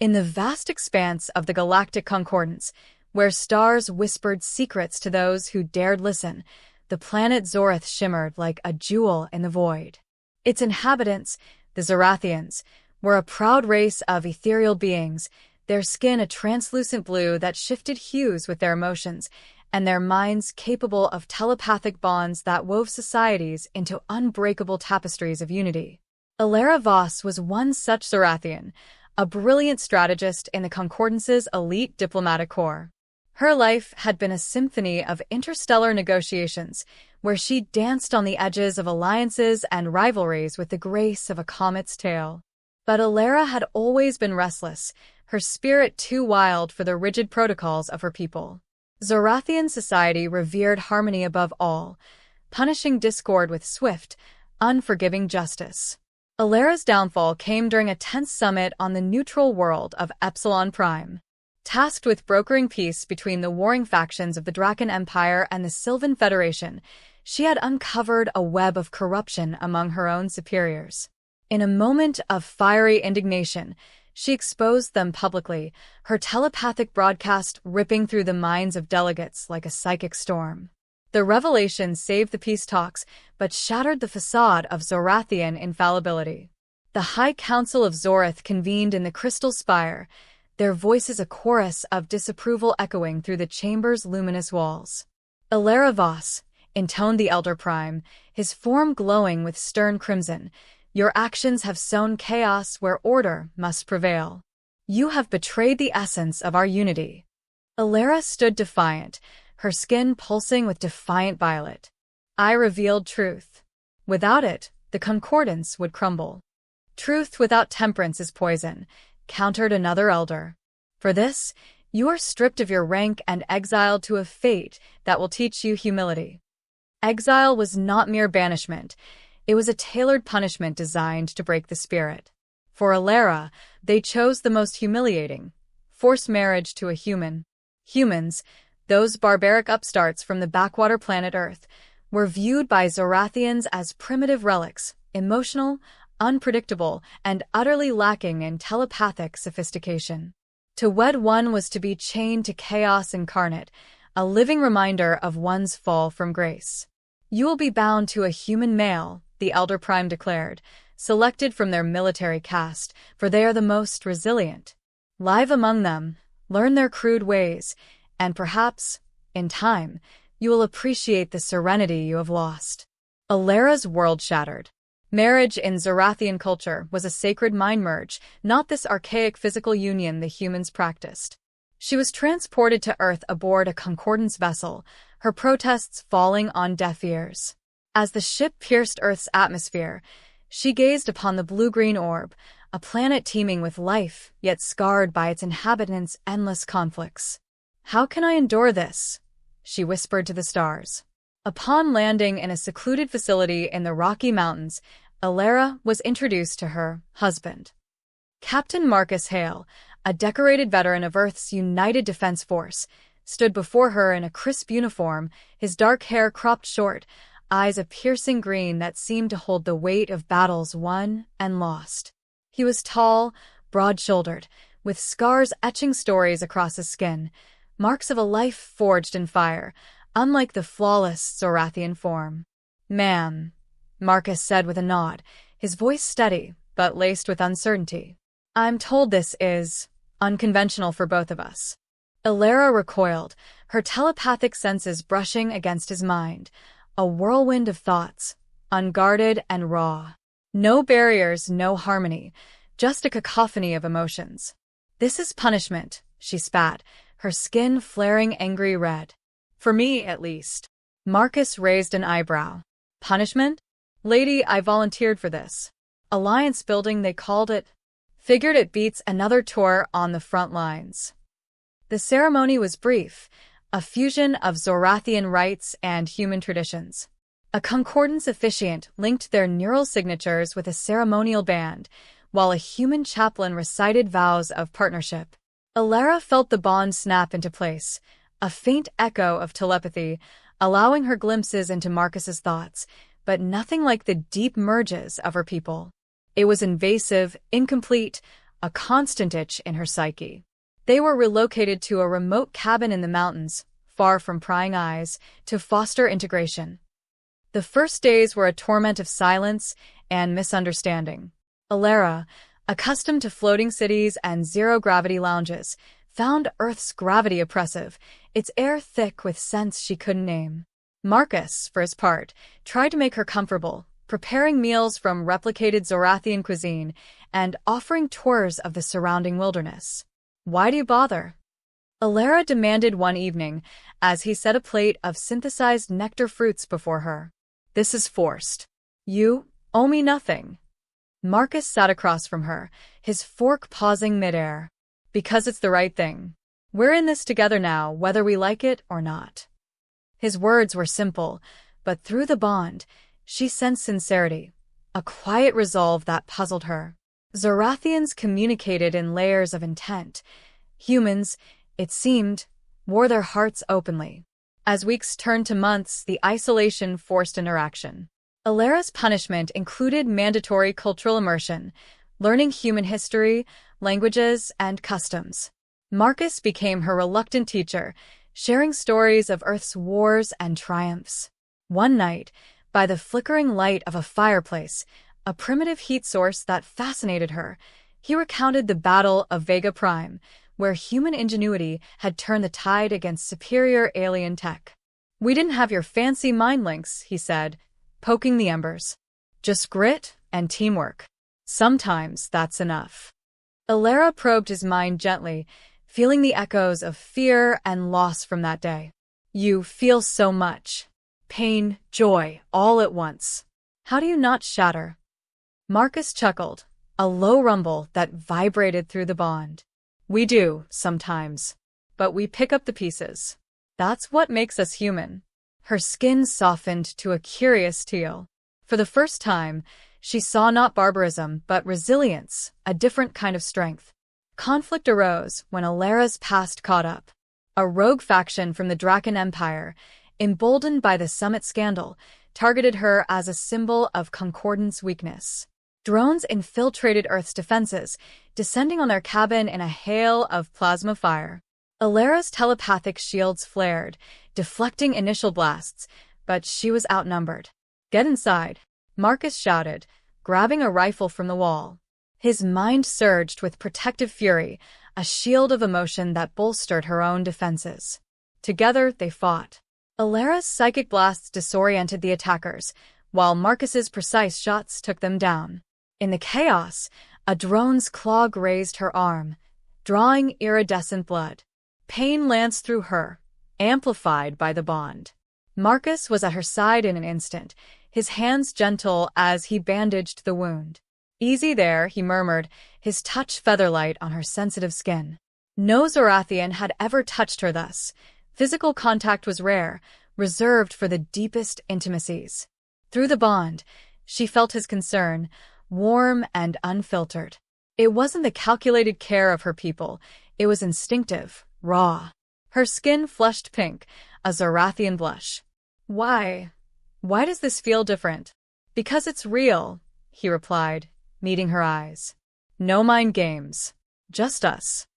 In the vast expanse of the galactic concordance, where stars whispered secrets to those who dared listen, the planet Zorith shimmered like a jewel in the void. Its inhabitants, the Zorathians, were a proud race of ethereal beings, their skin a translucent blue that shifted hues with their emotions, and their minds capable of telepathic bonds that wove societies into unbreakable tapestries of unity. Alara Voss was one such Zorathian, a brilliant strategist in the Concordance's elite diplomatic corps. Her life had been a symphony of interstellar negotiations, where she danced on the edges of alliances and rivalries with the grace of a comet's tail. But Alara had always been restless, her spirit too wild for the rigid protocols of her people. Zorathian society revered harmony above all, punishing discord with swift, unforgiving justice. Alara's downfall came during a tense summit on the neutral world of Epsilon Prime. Tasked with brokering peace between the warring factions of the Draken Empire and the Sylvan Federation, she had uncovered a web of corruption among her own superiors. In a moment of fiery indignation, she exposed them publicly, her telepathic broadcast ripping through the minds of delegates like a psychic storm. The revelation saved the peace talks, but shattered the facade of Zorathian infallibility. The High Council of Zorith convened in the Crystal Spire, their voices a chorus of disapproval echoing through the chamber's luminous walls. Alara Voss, intoned the Elder Prime, his form glowing with stern crimson, your actions have sown chaos where order must prevail. You have betrayed the essence of our unity. Alara stood defiant, her skin pulsing with defiant violet. I revealed truth. Without it, the concordance would crumble. Truth without temperance is poison, countered another elder. For this, you are stripped of your rank and exiled to a fate that will teach you humility. Exile was not mere banishment. It was a tailored punishment designed to break the spirit. For Alara, they chose the most humiliating, forced marriage to a human. Humans, those barbaric upstarts from the backwater planet Earth, were viewed by Zorathians as primitive relics, emotional, unpredictable, and utterly lacking in telepathic sophistication. To wed one was to be chained to chaos incarnate, a living reminder of one's fall from grace. You will be bound to a human male, the Elder Prime declared, selected from their military caste, for they are the most resilient. Live among them, learn their crude ways, and perhaps, in time, you will appreciate the serenity you have lost. Alara's world shattered. Marriage in Zorathian culture was a sacred mind merge, not this archaic physical union the humans practiced. She was transported to Earth aboard a concordance vessel, her protests falling on deaf ears. As the ship pierced Earth's atmosphere, she gazed upon the blue-green orb, a planet teeming with life, yet scarred by its inhabitants' endless conflicts. How can I endure this? She whispered to the stars. Upon landing in a secluded facility in the Rocky Mountains, Alara was introduced to her husband. Captain Marcus Hale, a decorated veteran of Earth's United Defense Force, stood before her in a crisp uniform, his dark hair cropped short, eyes a piercing green that seemed to hold the weight of battles won and lost. He was tall, broad-shouldered, with scars etching stories across his skin, marks of a life forged in fire, unlike the flawless Zorathian form. Ma'am, Marcus said with a nod, his voice steady, but laced with uncertainty. I'm told this is unconventional for both of us. Alara recoiled, her telepathic senses brushing against his mind, a whirlwind of thoughts, unguarded and raw. No barriers, no harmony, just a cacophony of emotions. This is punishment, she spat, her skin flaring angry red. For me, at least. Marcus raised an eyebrow. Punishment? Lady, I volunteered for this. Alliance building, they called it. Figured it beats another tour on the front lines. The ceremony was brief, a fusion of Zorathian rites and human traditions. A concordance officiant linked their neural signatures with a ceremonial band, while a human chaplain recited vows of partnership. Alara felt the bond snap into place, a faint echo of telepathy, allowing her glimpses into Marcus's thoughts, but nothing like the deep merges of her people. It was invasive, incomplete, a constant itch in her psyche. They were relocated to a remote cabin in the mountains, far from prying eyes, to foster integration. The first days were a torment of silence and misunderstanding. Alara, accustomed to floating cities and zero-gravity lounges, found Earth's gravity oppressive, its air thick with scents she couldn't name. Marcus, for his part, tried to make her comfortable, preparing meals from replicated Zorathian cuisine and offering tours of the surrounding wilderness. "Why do you bother?" Alara demanded one evening, as he set a plate of synthesized nectar fruits before her. "This is forced. You owe me nothing." Marcus sat across from her, his fork pausing midair. "Because it's the right thing. We're in this together now, whether we like it or not." His words were simple, but through the bond, she sensed sincerity, a quiet resolve that puzzled her. Zorathians communicated in layers of intent. Humans, it seemed, wore their hearts openly. As weeks turned to months, the isolation forced interaction. Alara's punishment included mandatory cultural immersion, learning human history, languages, and customs. Marcus became her reluctant teacher, sharing stories of Earth's wars and triumphs. One night, by the flickering light of a fireplace, a primitive heat source that fascinated her, he recounted the Battle of Vega Prime, where human ingenuity had turned the tide against superior alien tech. "We didn't have your fancy mind links," he said, poking the embers. "Just grit and teamwork. Sometimes that's enough." Alara probed his mind gently, feeling the echoes of fear and loss from that day. "You feel so much. Pain, joy, all at once. How do you not shatter?" Marcus chuckled, a low rumble that vibrated through the bond. "We do, sometimes. But we pick up the pieces. That's what makes us human." Her skin softened to a curious teal. For the first time, she saw not barbarism but resilience, a different kind of strength. Conflict arose when Alara's past caught up. A rogue faction from the Draken Empire, emboldened by the summit scandal, targeted her as a symbol of Concordance weakness. Drones infiltrated Earth's defenses, descending on their cabin in a hail of plasma fire. Alara's telepathic shields flared, deflecting initial blasts, but she was outnumbered. "Get inside," Marcus shouted, grabbing a rifle from the wall. His mind surged with protective fury, a shield of emotion that bolstered her own defenses. Together, they fought. Alara's psychic blasts disoriented the attackers, while Marcus's precise shots took them down. In the chaos, a drone's claw grazed her arm, drawing iridescent blood. Pain lanced through her, amplified by the bond. Marcus was at her side in an instant, his hands gentle as he bandaged the wound. "Easy there," he murmured, his touch featherlight on her sensitive skin. No Zorathian had ever touched her thus. Physical contact was rare, reserved for the deepest intimacies. Through the bond, she felt his concern, warm and unfiltered. It wasn't the calculated care of her people, it was instinctive, raw. Her skin flushed pink, a Zorathian blush. "Why? Why does this feel different?" "Because it's real," he replied, meeting her eyes. "No mind games. Just us."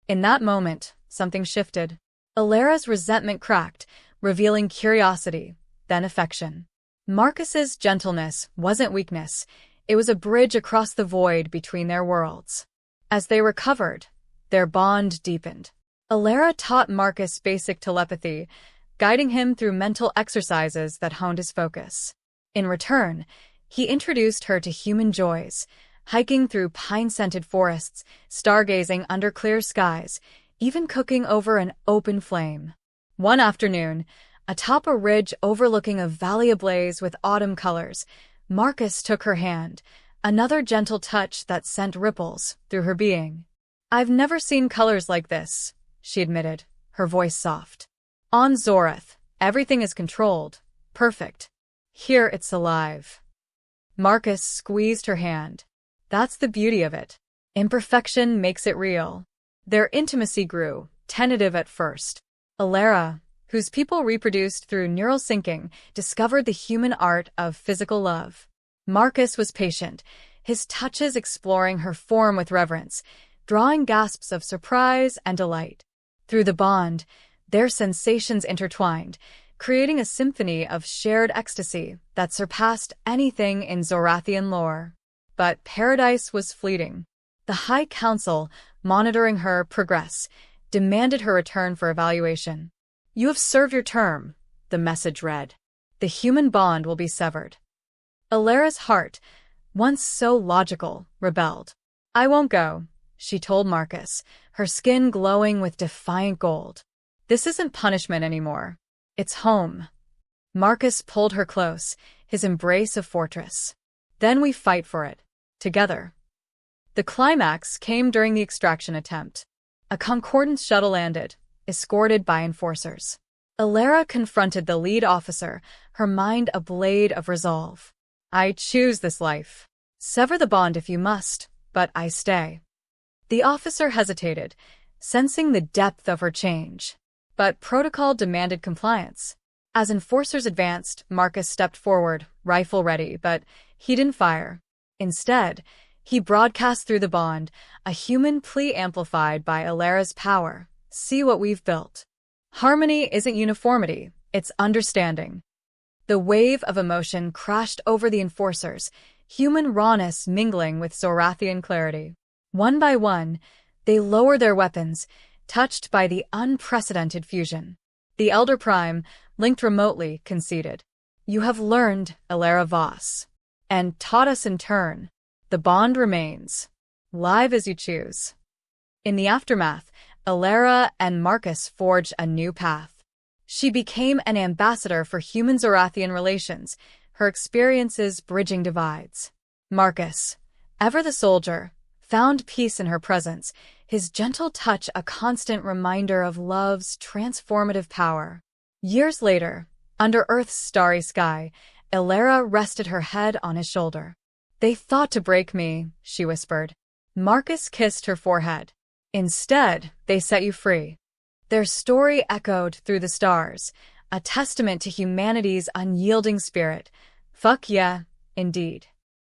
In that moment, something shifted. Alara's resentment cracked, revealing curiosity, then affection. Marcus's gentleness wasn't weakness, it was a bridge across the void between their worlds. As they recovered, their bond deepened. Alara taught Marcus basic telepathy, guiding him through mental exercises that honed his focus. In return, he introduced her to human joys, hiking through pine-scented forests, stargazing under clear skies, even cooking over an open flame. One afternoon, atop a ridge overlooking a valley ablaze with autumn colors, Marcus took her hand, another gentle touch that sent ripples through her being. "I've never seen colors like this," she admitted, her voice soft. "On Zorath, everything is controlled, perfect. Here it's alive." Marcus squeezed her hand. "That's the beauty of it. Imperfection makes it real." Their intimacy grew, tentative at first. Alara, whose people reproduced through neural syncing, discovered the human art of physical love. Marcus was patient, his touches exploring her form with reverence, drawing gasps of surprise and delight. Through the bond, their sensations intertwined, creating a symphony of shared ecstasy that surpassed anything in Zorathian lore. But paradise was fleeting. The High Council, monitoring her progress, demanded her return for evaluation. "You have served your term," the message read. "The human bond will be severed." Alara's heart, once so logical, rebelled. "I won't go," she told Marcus, her skin glowing with defiant gold. "This isn't punishment anymore. It's home." Marcus pulled her close, his embrace a fortress. "Then we fight for it. Together." The climax came during the extraction attempt. A Concordance shuttle landed, escorted by enforcers. Alara confronted the lead officer, her mind a blade of resolve. "I choose this life. Sever the bond if you must, but I stay." The officer hesitated, sensing the depth of her change. But protocol demanded compliance. As enforcers advanced, Marcus stepped forward, rifle ready, but he didn't fire. Instead, he broadcast through the bond, a human plea amplified by Alara's power. "See what we've built. Harmony isn't uniformity, it's understanding." The wave of emotion crashed over the enforcers, human rawness mingling with Zorathian clarity. One by one, they lowered their weapons, touched by the unprecedented fusion. The Elder Prime, linked remotely, conceded. "You have learned, Alara Voss, and taught us in turn. The bond remains. Live as you choose." In the aftermath, Alara and Marcus forged a new path. She became an ambassador for human Zorathian relations, her experiences bridging divides. Marcus, ever the soldier, found peace in her presence, his gentle touch a constant reminder of love's transformative power. Years later, under Earth's starry sky, Alara rested her head on his shoulder. "They thought to break me," she whispered. Marcus kissed her forehead. "Instead, they set you free." Their story echoed through the stars, a testament to humanity's unyielding spirit. Fuck yeah, indeed.